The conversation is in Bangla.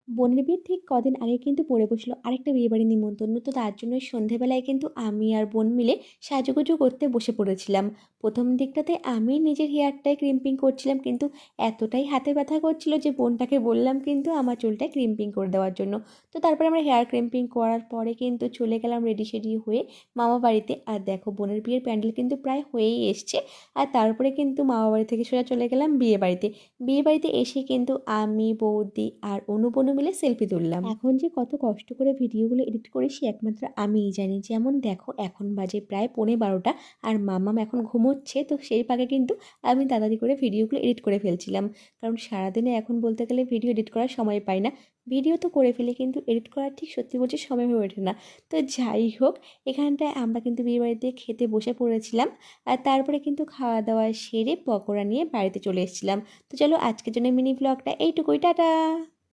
বোনের বিয়ের ঠিক কদিন আগে কিন্তু পড়ে বসলো আরেকটা বিয়েবাড়ির নিমন্ত্রণ। তো তার জন্য সন্ধেবেলায় কিন্তু আমি আর বোন মিলে সাজুগুজু করতে বসে পড়েছিলাম। প্রথম দিকটাতে আমি নিজের হেয়ারটায় ক্রিম্পিং করছিলাম, কিন্তু এতটাই হাতে ব্যথা করছিল যে বোনটাকে বললাম কিন্তু আমার চুলটায় ক্রিম্পিং করে দেওয়ার জন্য। তো তারপরে আমরা হেয়ার ক্রিম্পিং করার পরে কিন্তু চলে গেলাম রেডি সেডি হয়ে মামা বাড়িতে। আর দেখো বোনের বিয়ের প্যান্ডেল কিন্তু প্রায় হয়েই এসছে। আর তারপরে কিন্তু মামা বাড়ি থেকে সোজা চলে গেলাম বিয়ে বাড়িতে। বিয়েবাড়িতে এসে কিন্তু আমি, বৌদি আর অনু মিলে সেলফি তুললাম। এখন যে কত কষ্ট করে ভিডিওগুলো এডিট করেছি একমাত্র আমিই জানি। যেমন দেখো এখন বাজে প্রায় 11:15 আর মাম্মাম এখন ঘুমোচ্ছে। তো সেই ফাঁকে কিন্তু আমি তাড়াতাড়ি করে ভিডিওগুলো এডিট করে ফেলছিলাম, কারণ সারাদিনে এখন বলতে গেলে ভিডিও এডিট করার সময় পাই না। ভিডিও তো করে ফেলি কিন্তু এডিট করার ঠিক সত্যি বলছি সময় হয়ে ওঠে না। তো যাই হোক, এখানটায় আমরা কিন্তু বিয়েবাড়িতে খেতে বসে পড়েছিলাম। আর তারপরে কিন্তু খাওয়া দাওয়া সেরে পকোড়া নিয়ে বাড়িতে চলে এসেছিলাম। তো চলো আজকের জন্য মিনি ব্লগটা এইটুকুই, টাটা।